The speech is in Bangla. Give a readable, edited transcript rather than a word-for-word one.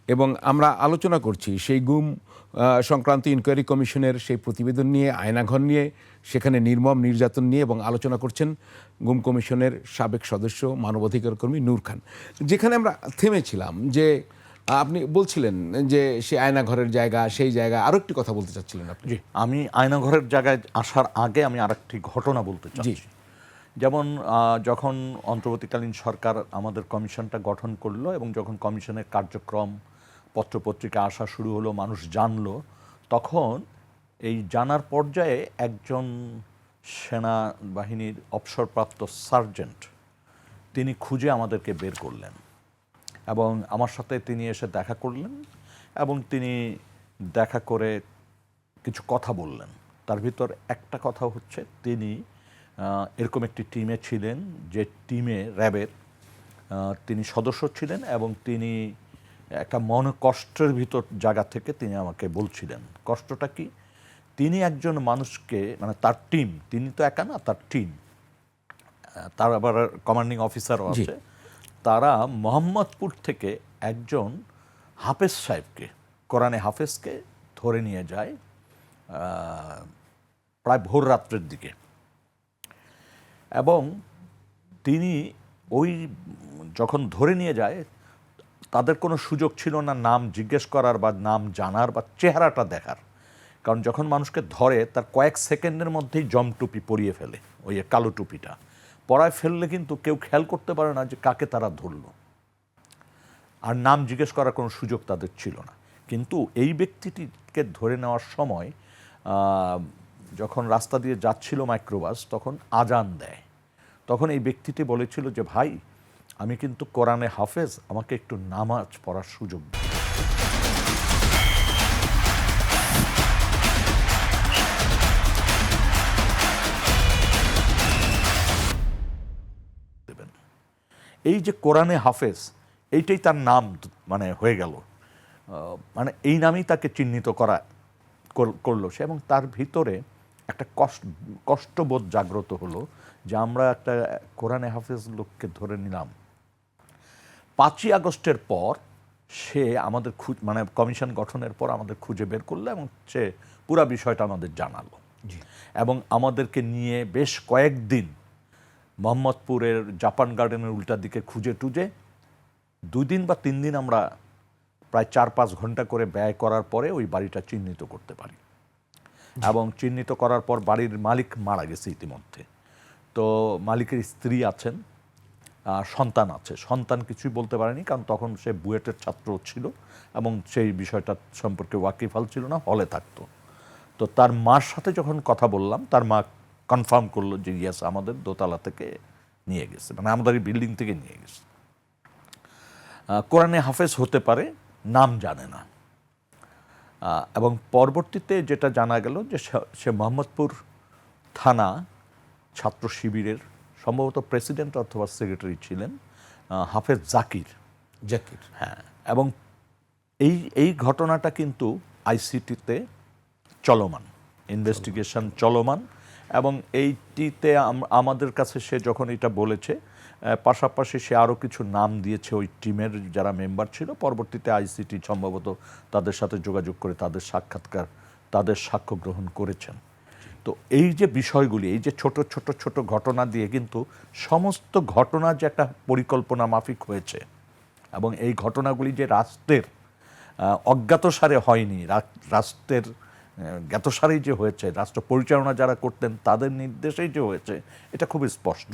এবং আমরা আলোচনা করছি সেই গুম সংক্রান্ত ইনকোয়ারি কমিশনের সেই প্রতিবেদন নিয়ে, আয়নাঘর নিয়ে, সেখানে নির্মম নির্যাতন নিয়ে, এবং আলোচনা করছেন গুম কমিশনের সাবেক সদস্য মানবাধিকার কর্মী নূর খান। যেখানে আমরা থেমেছিলাম যে আপনি বলছিলেন যে সে আয়নাঘরের জায়গা, সেই জায়গা আরও একটি কথা বলতে চাচ্ছিলেন আপনি। জি, আমি আয়নাঘরের জায়গায় আসার আগে আমি আরেকটি ঘটনা বলতে চাচ্ছি। যেমন যখন অন্তর্বর্তীকালীন সরকার আমাদের কমিশনটা গঠন করলো এবং যখন কমিশনের কার্যক্রম পত্রপত্রিকা আসা শুরু হলো, মানুষ জানলো, তখন এই জানার পর্যায়ে একজন সেনাবাহিনীর অবসরপ্রাপ্ত সার্জেন্ট তিনি খুঁজে আমাদেরকে বের করলেন এবং আমার সাথে তিনি এসে দেখা করলেন এবং তিনি দেখা করে কিছু কথা বললেন। তার ভিতর একটা কথা হচ্ছে, তিনি এরকম একটি টিমে ছিলেন যে টিমে র্যাবের তিনি সদস্য ছিলেন এবং তিনি একটা মন কষ্টের ভিতর জায়গা থেকে তিনি আমাকে বলছিলেন। কষ্টটা কি? তিনি একজন মানুষকে, মানে তার টিম, তিনি তো একা না, তার টিম, তার আবার কমান্ডিং অফিসারও আছে, তারা মোহাম্মদপুর থেকে একজন হাফেজ সাহেবকে, কোরআনে হাফেজকে ধরে নিয়ে যায় প্রায় ভোর রাত্রের দিকে। এবং তিনি ওই যখন ধরে নিয়ে যায়, তাদের কোনো সুযোগ ছিল না নাম জিজ্ঞেস করার বা নাম জানার বা চেহারাটা দেখার, কারণ যখন মানুষকে ধরে তার কয়েক সেকেন্ডের মধ্যেই জমটুপি পরিয়ে ফেলে, ওই কালো টুপিটা পরায় ফেললে কিন্তু কেউ খেয়াল করতে পারে না যে কাকে তারা ধরল, আর নাম জিজ্ঞেস করার কোনো সুযোগ তাদের ছিল না। কিন্তু এই ব্যক্তিটিকে ধরে নেওয়ার সময় যখন রাস্তা দিয়ে যাচ্ছিল মাইক্রোবাস, তখন আজান দেয়। তখন এই ব্যক্তিটি বলেছিল যে, ভাই, আমি কিন্তু কোরআনে হাফেজ, আমাকে একটু নামাজ পড়ার সুযোগ দেবেন। এই যে কোরআনে হাফেজ, এইটাই তার নাম মানে হয়ে গেল, মানে এই নামেই তাকে চিহ্নিত করলো সে। এবং তার ভিতরে একটা কষ্টবোধ জাগ্রত হলো যে আমরা একটা কোরআনে হাফেজ লোককে ধরে নিলাম। 5ই আগস্টের পর সে আমাদের মানে কমিশন গঠনের পর আমাদের খুঁজে বের করলো এবং সে পুরা বিষয়টা আমাদের জানালো এবং আমাদেরকে নিয়ে বেশ কয়েকদিন মোহাম্মদপুরের জাপান গার্ডেনের উল্টা দিকে খুঁজে টুজে 2 দিন বা 3 দিন আমরা প্রায় 4-5 ঘন্টা করে ব্যয় করার পরে ওই বাড়িটা চিহ্নিত করতে পারি। এবং চিহ্নিত করার পর বাড়ির মালিক মারা গেছে ইতিমধ্যে। তো মালিকের স্ত্রী আছেন, সন্তান আছে। সন্তান কিছুই বলতে পারেনি, কারণ তখন সে বুয়েটের ছাত্র ছিল এবং সেই বিষয়টা সম্পর্কে ওয়াকিফাল ছিল না, হলে থাকতো। তো তার মার সাথে যখন কথা বললাম, তার মা কনফার্ম করলো যে ইয়েস, আমাদের দোতলা থেকে নিয়ে গেছে, মানে আমাদের এই বিল্ডিং থেকে নিয়ে গেছে। কোরআনে হাফেজ হতে পারে, নাম জানে না। এবং পরবর্তীতে যেটা জানা গেল যে সে মোহাম্মদপুর থানা ছাত্র শিবিরের সম্ভবত প্রেসিডেন্ট অথবা সেক্রেটারি ছিলেন, হাফেজ জাকির। হ্যাঁ। এবং এই ঘটনাটা কিন্তু আইসিটিতে চলমান, ইনভেস্টিগেশন চলমান। এবং এইটিতে আমাদের কাছে সে যখন এটা বলেছে, পাশাপাশি সে আরও কিছু নাম দিয়েছে ওই টিমের যারা মেম্বার ছিল। পরবর্তীতে আইসিটি সম্ভবত তাদের সাথে যোগাযোগ করে তাদের সাক্ষাৎকার, তাদের সাক্ষ্য গ্রহণ করেছেন। তো এই যে বিষয়গুলি, এই যে ছোট ছোট ছোট ঘটনা দিয়ে কিন্তু সমস্ত ঘটনা যে একটা পরিকল্পনা মাফিক হয়েছে এবং এই ঘটনাগুলি যে রাষ্ট্রের অজ্ঞাতসারে হয়নি, রাষ্ট্রের জ্ঞাতসারেই যে হয়েছে, রাষ্ট্র পরিচালনা যারা করতেন তাদের নির্দেশেই যে হয়েছে, এটা খুবই স্পষ্ট।